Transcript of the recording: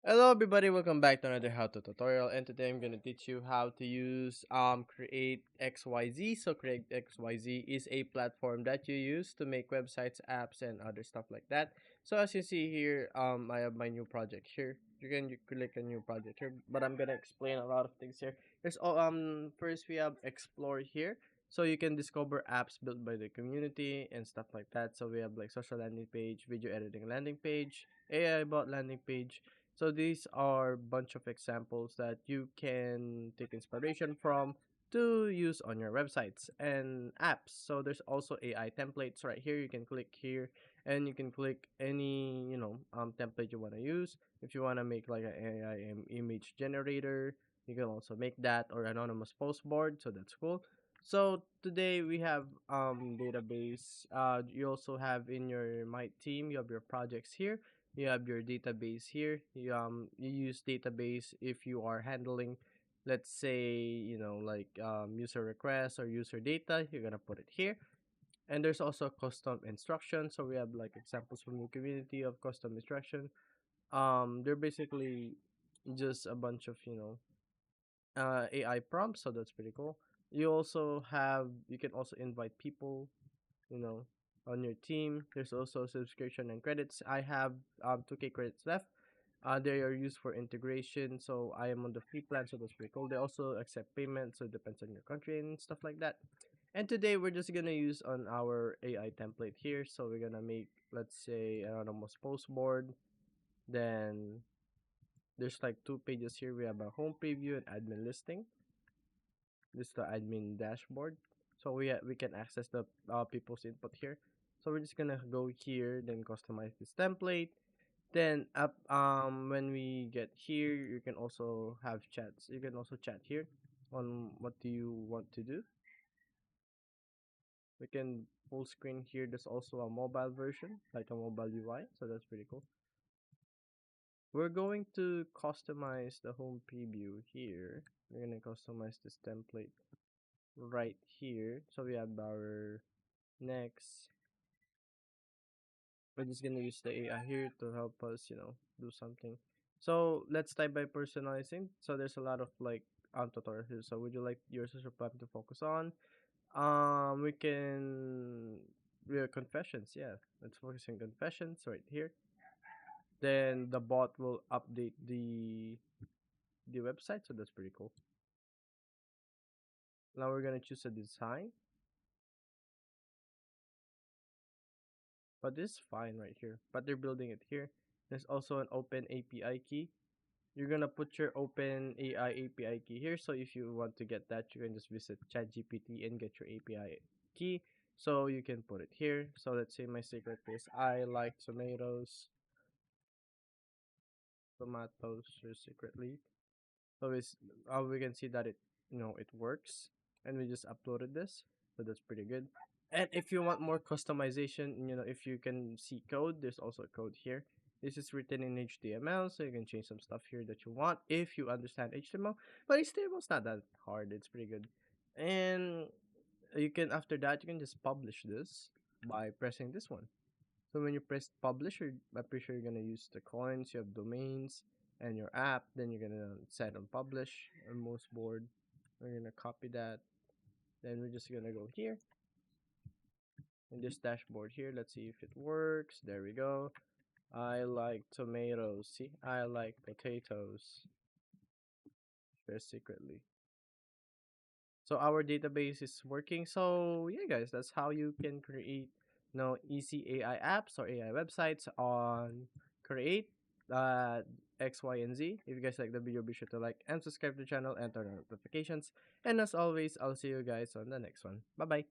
Hello everybody, welcome back to another how to tutorial, and today I'm gonna teach you how to use Create.xyz. So Create.xyz is a platform that you use to make websites, apps, and other stuff like that. So as you see here, I have my new project here. You click a new project here, but I'm gonna explain a lot of things here. First we have explore here. So you can discover apps built by the community and stuff like that. So we have like social landing page, video editing landing page, AI bot landing page. So these are bunch of examples that you can take inspiration from to use on your websites and apps. So there's also AI templates right here. You can click here and you can click any, template you want to use. If you want to make like an AI image generator, you can also make that, or anonymous post board. So that's cool. So today we have database. You also have in your my team, you have your projects here, you have your database here. You use database if you are handling, let's say, user requests or user data, you're gonna put it here. And there's also custom instruction. So we have like examples from the community of custom instruction. They're basically just a bunch of AI prompts, so that's pretty cool. You can also invite people, you know, on your team. There's also subscription and credits. I have 2K credits left. They are used for integration, so I am on the free plan, so that's pretty cool. They also accept payment, so it depends on your country and stuff like that. And today we're just gonna use on our AI template here. So we're gonna make, let's say, an anonymous post board. Then there's like two pages here. We have a home preview and admin listing. This is the admin dashboard. So we can access the people's input here. So we're just gonna go here, then customize this template. Then up when we get here, you can also have chats. You can also chat here on what do you want to do. We can full screen here. There's also a mobile version, like a mobile UI. So that's pretty cool. We're going to customize the home preview here. We're gonna customize this template right here. So we have our next. We're just gonna use the AI here to help us, do something. So let's type by personalizing. So there's a lot of like tutorials here. So would you like your social platform to focus on? We have confessions. Yeah, let's focus on confessions right here. Then the bot will update the website. So that's pretty cool. Now we're gonna choose a design, but this is fine right here. But they're building it here. There's also an open API key. You're gonna put your open AI API key here. So if you want to get that, you can just visit ChatGPT and get your API key. So you can put it here. So let's say my secret is I like tomatoes secretly. So we can see that it works, and we just uploaded this. So that's pretty good. And if you want more customization, if you can see code, there's also a code here. This is written in HTML, so you can change some stuff here that you want if you understand HTML. But HTML's not that hard. It's pretty good. And you can after that you can just publish this by pressing this one. So when you press publish, I'm pretty sure you're gonna use the coins. You have domains and your app. Then you're gonna set on publish on most board. We're gonna copy that. Then we're just gonna go here in this dashboard here. Let's see if it works. There we go. I like tomatoes. See, I like potatoes. Very secretly. So our database is working. So yeah, guys, that's how you can create, easy AI apps or AI websites on Create. X, Y, and Z. If you guys like the video, be sure to like and subscribe to the channel and turn on notifications. And as always, I'll see you guys on the next one. Bye bye.